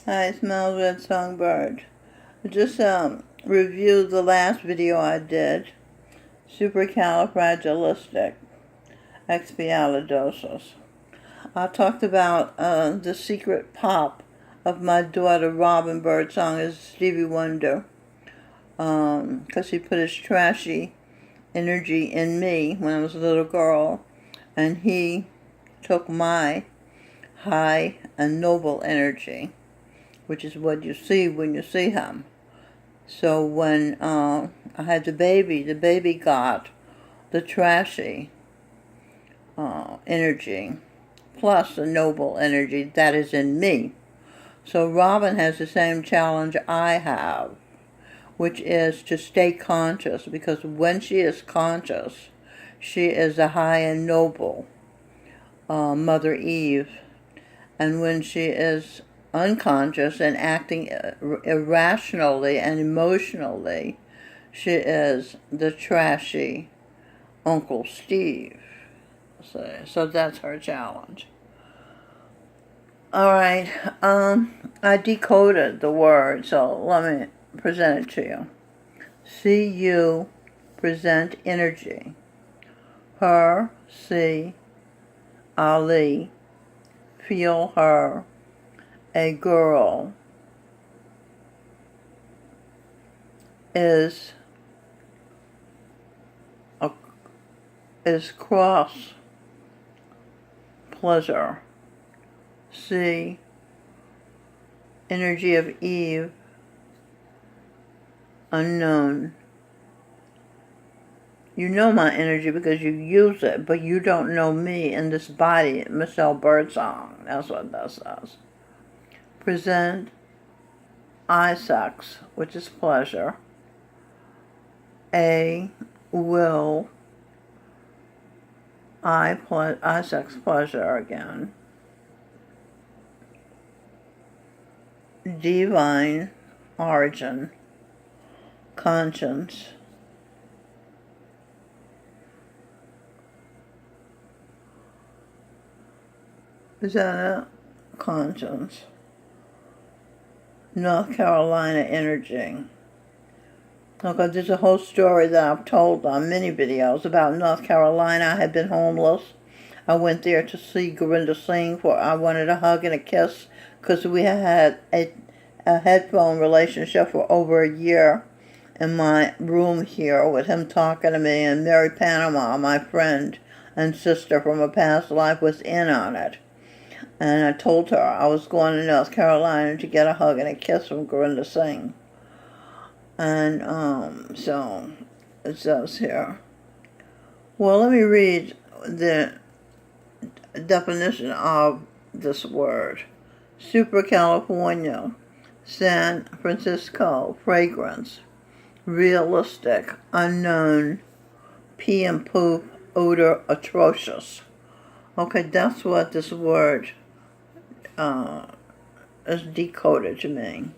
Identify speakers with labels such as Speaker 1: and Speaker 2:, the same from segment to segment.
Speaker 1: Hi, it's Mel Red Songbird. Just reviewed the last video I did, supercalifragilisticexpialidocious. I talked about the secret pop of my daughter Robin Birdsong as Stevie Wonder, because she put his trashy energy in me when I was a little girl, and he took my high and noble energy, which is what you see when you see him. So when I had the baby got the trashy energy plus the noble energy that is in me. So Robin has the same challenge I have, which is to stay conscious, because when she is conscious, she is a high and noble Mother Eve. And when she is unconscious and acting irrationally and emotionally, she is the trashy Uncle Steve. So that's her challenge. Alright, I decoded the word, so let me present it to you. See you present energy. Her, see, Ali, feel her, a girl, is cross pleasure. See, energy of Eve, unknown. You know my energy because you use it, but you don't know me in this body, Michelle Birdsong. That's what that says. Present I sex, which is pleasure. A will I sex pleasure again. Divine origin, conscience. Is that it? Conscience. North Carolina energy. Okay, there's a whole story that I've told on many videos about North Carolina. I had been homeless. I went there to see Gurinder Singh, for I wanted a hug and a kiss, because we had a headphone relationship for over a year in my room here with him talking to me, and Mary Panama, my friend and sister from a past life, was in on it. And I told her I was going to North Carolina to get a hug and a kiss from Gurinder Singh. And so it says here. Well, let me read the definition of this word. Super California, San Francisco, fragrance, realistic, unknown, pee and poop, odor, atrocious. Okay, that's what this word is decoded to mean.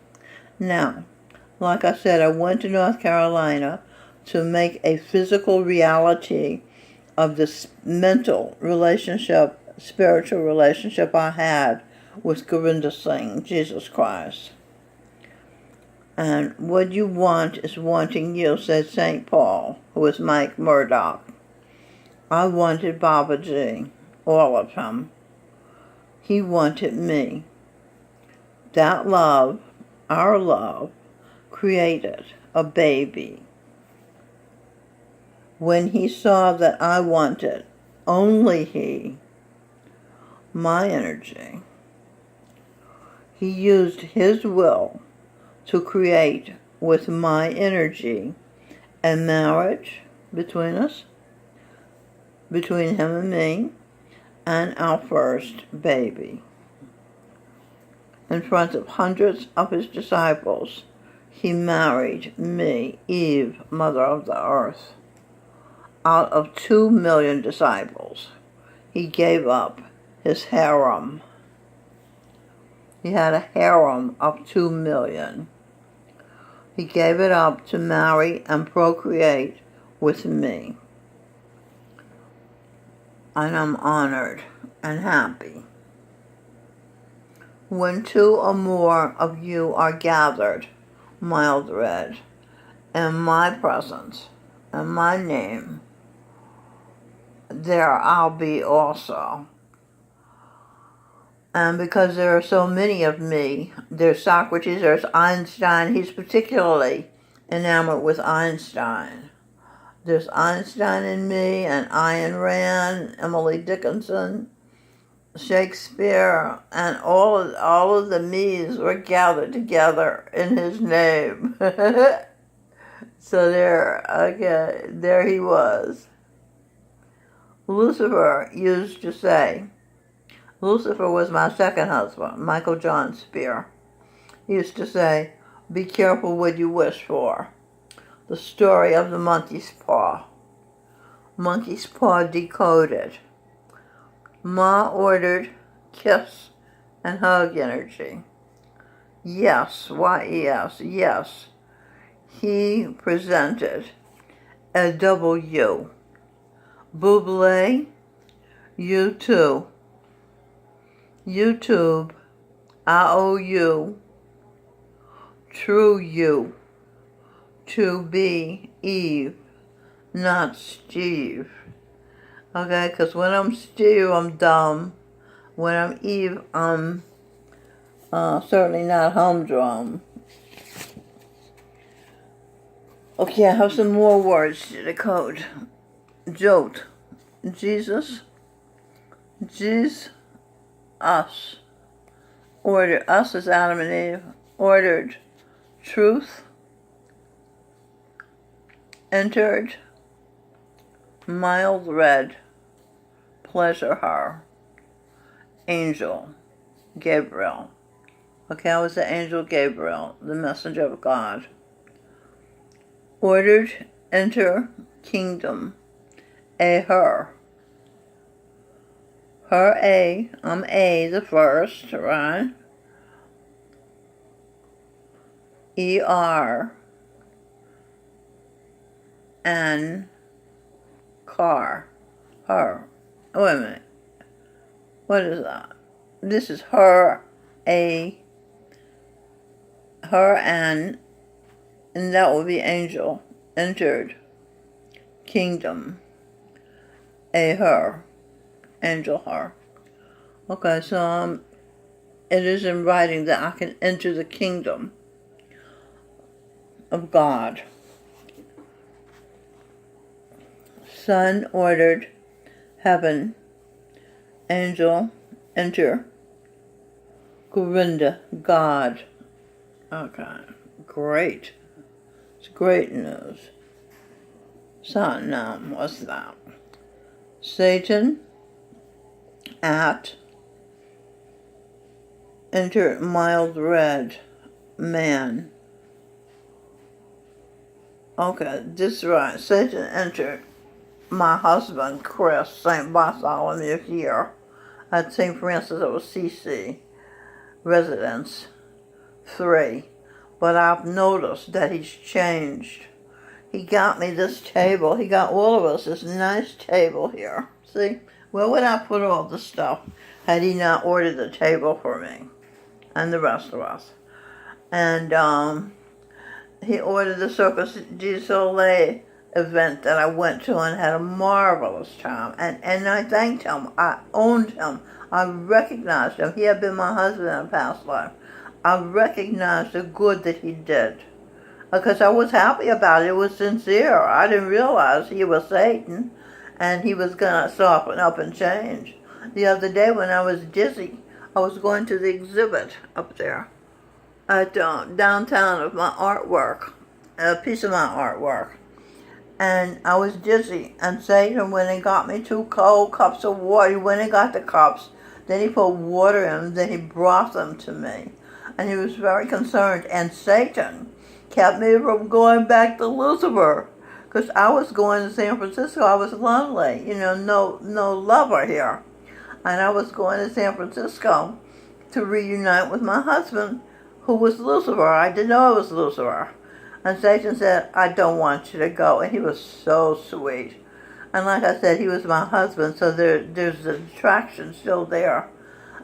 Speaker 1: Now, like I said, I went to North Carolina to make a physical reality of this mental relationship, spiritual relationship I had with Gurinder Singh, Jesus Christ. And what you want is wanting you, said St. Paul, who is Mike Murdoch. I wanted Babaji, all of him. He wanted me. That love, our love, created a baby. When he saw that I wanted, only he, my energy, he used his will to create with my energy a marriage between us, between him and me, and our first baby. In front of hundreds of his disciples, he married me, Eve, mother of the earth. Out of 2 million disciples, he gave up his harem. He had a harem of 2 million. He gave it up to marry and procreate with me. And I'm honored and happy. When two or more of you are gathered, mild red, in my presence, in my name, there I'll be also. And because there are so many of me, there's Socrates, there's Einstein. He's particularly enamored with Einstein. There's Einstein in me, and Ayn Rand, Emily Dickinson, Shakespeare, and all of the me's were gathered together in his name. So there he was. Lucifer used to say, Lucifer was my second husband, Michael John Spear. He used to say, be careful what you wish for. The story of the monkey's paw. Monkey's paw decoded. Ma ordered kiss and hug energy. Yes, Y-E-S, yes. He presented a double U. Buble, you too. YouTube, IOU, true you, to be Eve, not Steve. Okay, because when I'm Steve, I'm dumb. When I'm Eve, I'm certainly not humdrum. Okay, I have some more words to decode. Jolt, Jesus, us. Ordered, us is Adam and Eve. Ordered, truth. Entered, mild red. Pleasure her. Angel, Gabriel. Okay, I was the angel Gabriel, the messenger of God. Ordered, enter, kingdom. Her. Her A, I'm A the first, right? ER. N. Car. Her. Oh, wait a minute. What is that? This is her A. Her N. And that will be angel. Entered. Kingdom. A her. Angel her. Okay, so it is in writing that I can enter the kingdom of God. Son ordered heaven. Angel enter. Govinda, God. Okay, great. It's great news. Satnam, what's that? Satan at enter mild red man. Okay, this is right. Satan entered my husband Chris, St. Bartholomew here at St. Francis of Assisi residence 3. But I've noticed that he's changed. He got me this table. He got all of us this nice table here. See? Where would I put all the stuff had he not ordered the table for me and the rest of us? And he ordered the Circus du Soleil event that I went to and had a marvelous time. And I thanked him. I owned him. I recognized him. He had been my husband in a past life. I recognized the good that he did. Because I was happy about it. It was sincere. I didn't realize he was Satan and he was going to soften up and change. The other day when I was dizzy, I was going to the exhibit up there at downtown of my artwork, a piece of my artwork. And I was dizzy, and Satan went and got me 2 cold cups of water. He went and got the cups, then he put water in them, then he brought them to me. And he was very concerned, and Satan kept me from going back to Lucifer, because I was going to San Francisco. I was lonely, no lover here. And I was going to San Francisco to reunite with my husband, who was Lucifer. I didn't know it was Lucifer. And Satan said, I don't want you to go. And he was so sweet. And like I said, he was my husband, so there's the attraction still there.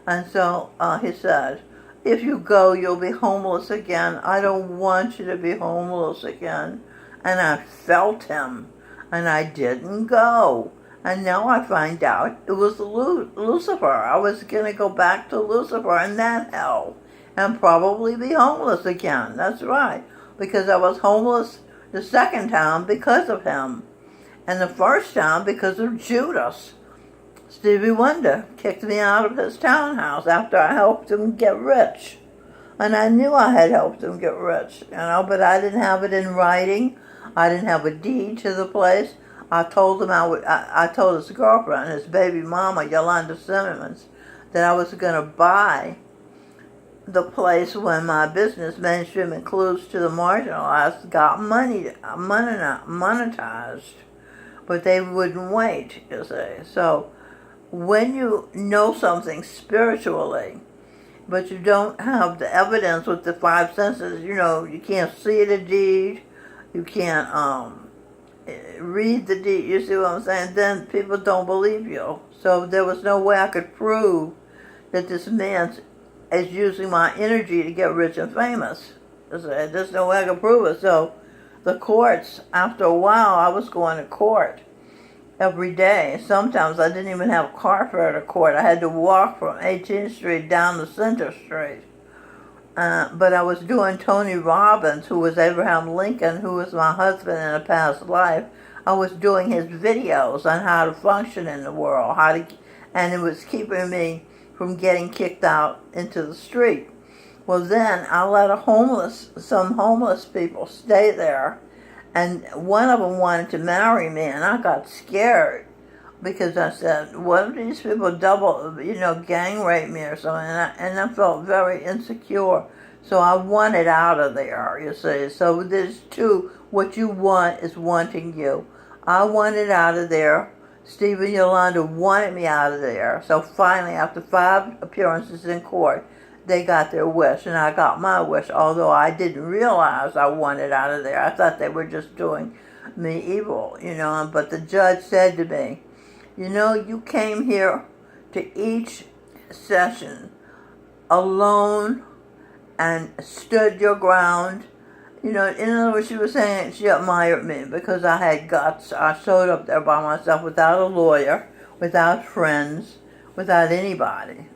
Speaker 1: And so he said, if you go, you'll be homeless again. I don't want you to be homeless again. And I felt him, and I didn't go. And now I find out it was Lucifer. I was going to go back to Lucifer in that hell and probably be homeless again. That's right, because I was homeless the second time because of him, and the first time because of Judas. Stevie Wonder kicked me out of his townhouse after I helped him get rich. And I knew I had helped him get rich, but I didn't have it in writing. I didn't have a deed to the place. I told him I told his girlfriend, his baby mama, Yolanda Simmons, that I was going to buy the place when my business, Mainstream and Clues to the Marginalized, got monetized. But they wouldn't wait, you see. So when you know something spiritually, but you don't have the evidence with the five senses, you can't see the deed, you can't read the deed, you see what I'm saying? Then people don't believe you. So there was no way I could prove that this man is using my energy to get rich and famous. There's no way I could prove it. So the courts, after a while, I was going to court every day. Sometimes I didn't even have a car fare to court. I had to walk from 18th Street down to Center Street. But I was doing Tony Robbins, who was Abraham Lincoln, who was my husband in a past life. I was doing his videos on how to function in the world, and it was keeping me from getting kicked out into the street. Well, then I let some homeless people stay there, and one of them wanted to marry me, and I got scared because I said, what if these people gang rape me or something? And I felt very insecure. So I wanted out of there, you see. So there's two. What you want is wanting you. I wanted out of there. Steve and Yolanda wanted me out of there. So finally, after 5 appearances in court, they got their wish, and I got my wish, although I didn't realize I wanted out of there. I thought they were just doing me evil, But the judge said to me, you came here to each session alone and stood your ground. In other words, she was saying she admired me because I had guts. I showed up there by myself without a lawyer, without friends, without anybody,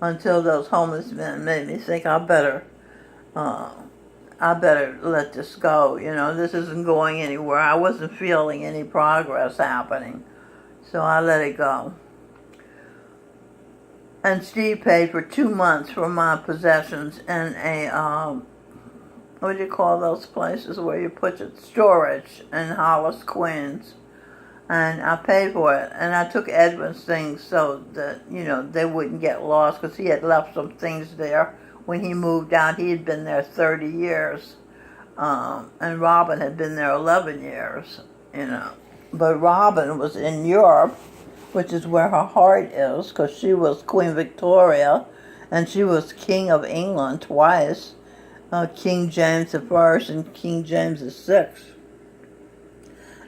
Speaker 1: until those homeless men made me think I better let this go. This isn't going anywhere. I wasn't feeling any progress happening. So I let it go. And Steve paid for 2 months for my possessions in a, what do you call those places where you put your storage in Hollis, Queens. And I paid for it. And I took Edwin's things so that, they wouldn't get lost, because he had left some things there when he moved out. He had been there 30 years. And Robin had been there 11 years, But Robin was in Europe, which is where her heart is, because she was Queen Victoria, and she was King of England twice, King James I and King James VI.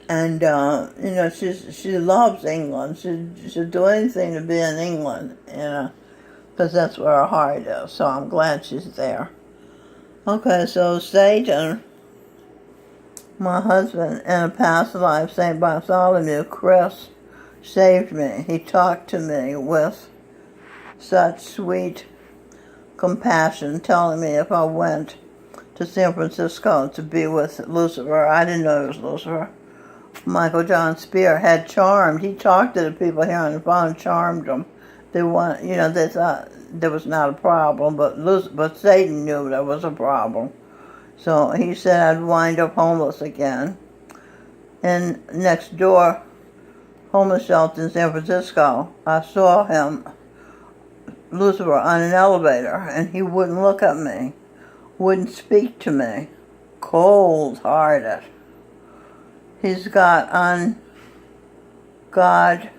Speaker 1: And, she loves England. She'd do anything to be in England, because that's where her heart is. So I'm glad she's there. Okay, so Satan, my husband in a past life, St. Bartholomew, Chris, saved me. He talked to me with such sweet compassion, telling me if I went to San Francisco to be with Lucifer. I didn't know it was Lucifer. Michael John Spear had charmed. He talked to the people here on the phone, charmed them. They thought there was not a problem, but Satan knew there was a problem. So he said I'd wind up homeless again. And next door, homeless shelter in San Francisco, I saw him, Lucifer, on an elevator, and he wouldn't look at me, wouldn't speak to me, cold-hearted. He's got on God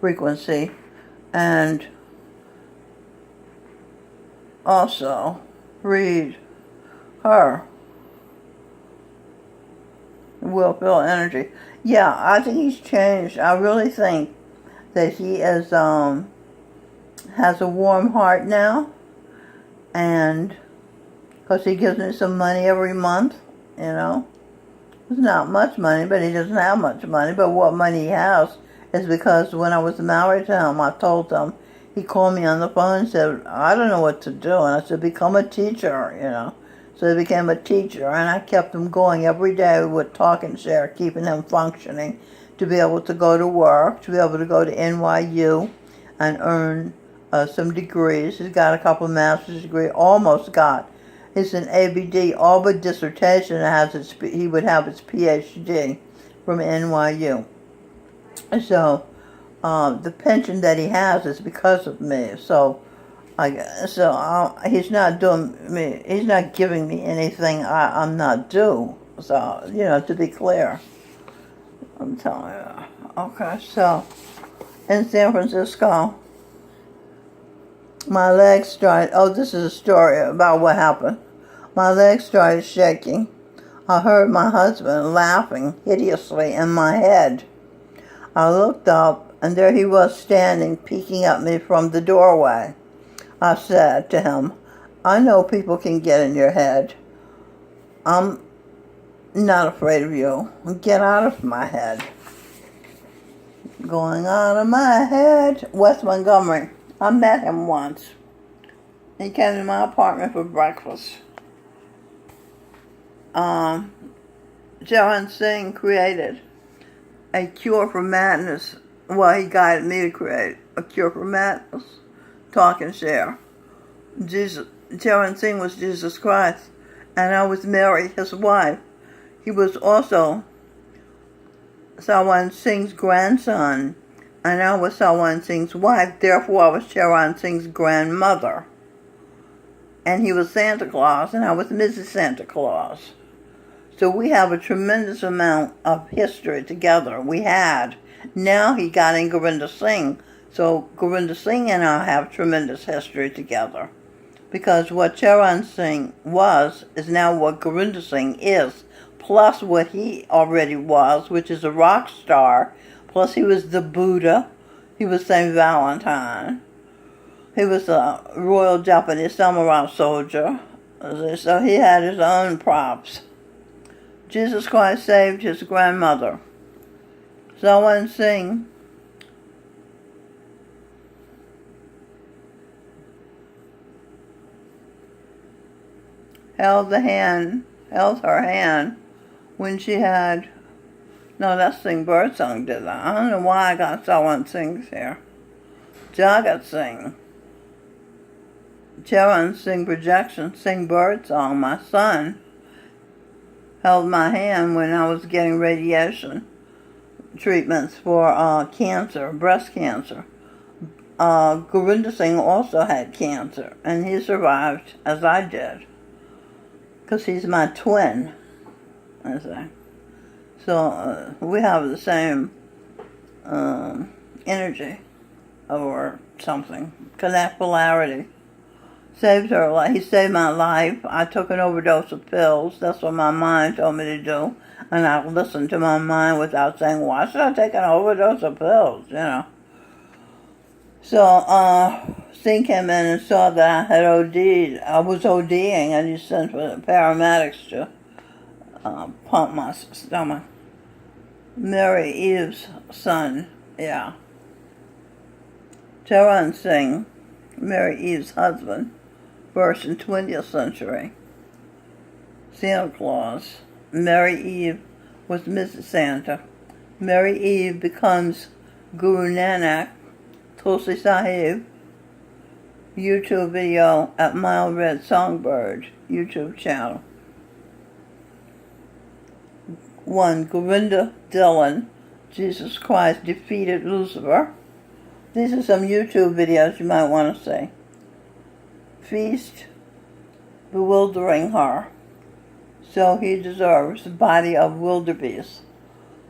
Speaker 1: frequency, and also read her. Will feel energy. Yeah, I think he's changed. I really think that he is has a warm heart now, and because he gives me some money every month, you know. It's not much money, but he doesn't have much money. But what money he has is because when I was married to him, I told him, he called me on the phone and said, I don't know what to do. And I said, become a teacher, you know. So he became a teacher, and I kept him going every day with Talk and Share, keeping him functioning, to be able to go to work, to be able to go to NYU and earn some degrees. He's got a couple of master's degrees, almost got. It's an ABD, all but dissertation. He would have his PhD from NYU. So the pension that he has is because of me. So he's not doing me. He's not giving me anything I'm not due. So to be clear, I'm telling you. Okay, so in San Francisco, my legs started. Oh, this is a story about what happened. My legs started shaking. I heard my husband laughing hideously in my head. I looked up, and there he was standing, peeking at me from the doorway. I said to him, I know people can get in your head. I'm not afraid of you. Get out of my head. Going out of my head. West Montgomery. I met him once. He came to my apartment for breakfast. Charan Singh created a cure for madness. Well, he guided me to create a cure for madness. Talk and Share. Charan Singh was Jesus Christ, and I was Mary, his wife. He was also Charan Singh's grandson, and I was Charan Singh's wife. Therefore, I was Charan Singh's grandmother. And he was Santa Claus, and I was Mrs. Santa Claus. So we have a tremendous amount of history together. We had. Now he got in Gurinder Singh. So Gurinder Singh and I have tremendous history together. Because what Charan Singh was is now what Gurinder Singh is. Plus what he already was, which is a rock star. Plus he was the Buddha. He was St. Valentine. He was a Royal Japanese samurai soldier. So he had his own props. Jesus Christ saved his grandmother. Charan Singh held her hand when she had, no, that's Singh Birdsong did that. I don't know why I got Charan Singh's here. Jagat Singh. Charan Singh Projection, Singh Birdsong, my son, held my hand when I was getting radiation treatments for cancer, breast cancer. Gurinder Singh also had cancer, and he survived, as I did, because he's my twin, I say. So we have the same energy or something, connectuality. Saved her life. He saved my life. I took an overdose of pills. That's what my mind told me to do. And I listened to my mind without saying, why should I take an overdose of pills, So, Singh came in and saw that I had OD'd. I was ODing, and he sent for the paramedics to pump my stomach. Mary Eve's son, yeah. Charan Singh, Mary Eve's husband, first in 20th century. Santa Claus. Mary Eve was Mrs. Santa. Mary Eve becomes Guru Nanak, Tulsi Sahib. YouTube video at Mild Red Songbird YouTube channel. 1. Govinda Dhillon, Jesus Christ defeated Lucifer. These are some YouTube videos you might want to see. Feast, bewildering her. So he deserves the body of wildebeest.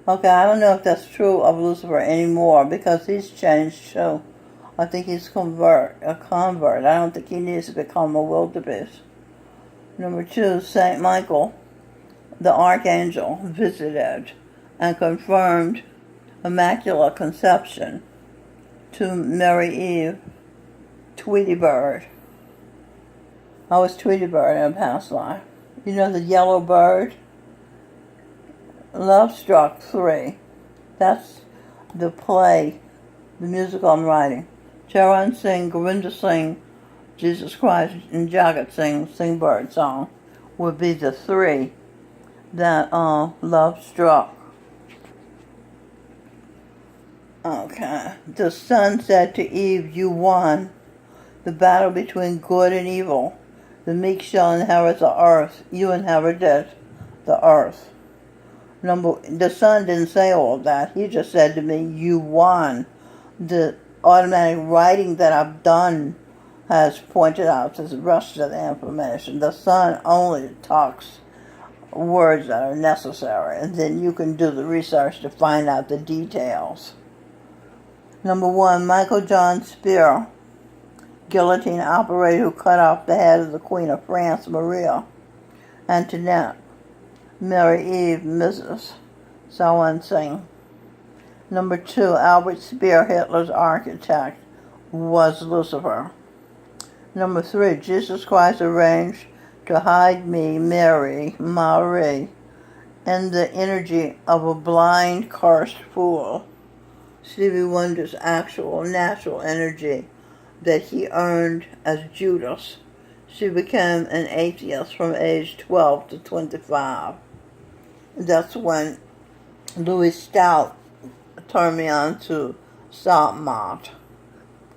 Speaker 1: Okay, I don't know if that's true of Lucifer anymore because he's changed too. I think he's a convert. I don't think he needs to become a wildebeest. Number 2, St. Michael, the archangel, visited and confirmed Immaculate Conception to Mary Eve, Tweety Bird. I was Tweety Bird in a past life. You know the yellow bird? Love Struck 3. That's the play, the musical I'm writing. Charan Singh, Govinda Singh, Jesus Christ, and Jagat Singh Bird song would be the three that Love Struck. Okay. The son said to Eve, "You won the battle between good and evil. The meek shall inherit the earth. You inherited the earth." The son didn't say all that. He just said to me, "You won." The automatic writing that I've done has pointed out to the rest of the information. The son only talks words that are necessary, and then you can do the research to find out the details. Number 1, Michael John Spear, guillotine operator who cut off the head of the Queen of France, Maria Antoinette, Mary Eve, Mrs. Charan Singh. Number 2, Albert Speer, Hitler's architect, was Lucifer. Number 3, Jesus Christ arranged to hide me, Marie, in the energy of a blind, cursed fool. Stevie Wonder's actual natural energy that he earned as Judas. She became an atheist from age 12 to 25. That's when Louis Stout turned me on to Saltmont.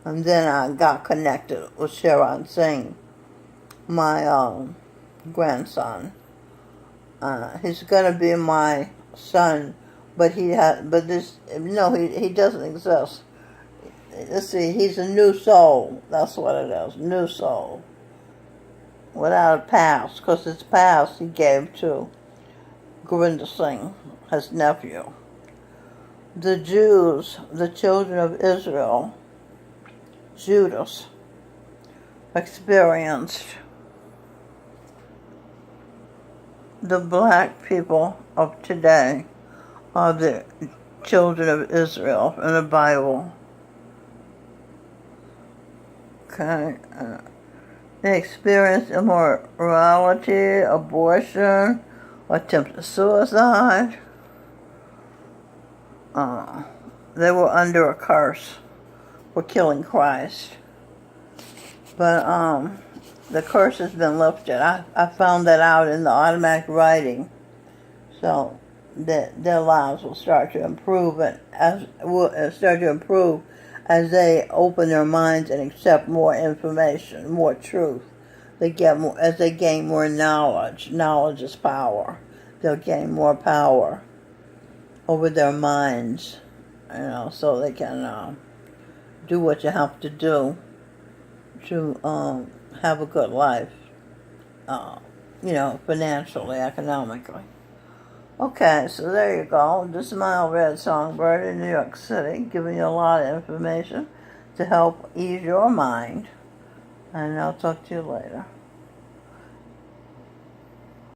Speaker 1: And then I got connected with Charan Singh, my grandson. He's gonna be my son, but he doesn't exist. Let's see, he's a new soul. That's what it is, new soul, without a past, because his past he gave to Govinda Singh, his nephew. The Jews, the children of Israel, Judas, experienced the black people of today are the children of Israel in the Bible. Okay. They experienced immorality, abortion, attempted suicide. They were under a curse for killing Christ. But the curse has been lifted. I found that out in the automatic writing. So their lives will start to improve, and as they open their minds and accept more information, more truth. As they gain more knowledge. Knowledge is power. They'll gain more power over their minds, so they can do what you have to do to have a good life, financially, economically. Okay, so there you go. This is Smile Red Songbird in New York City, giving you a lot of information to help ease your mind. And I'll talk to you later.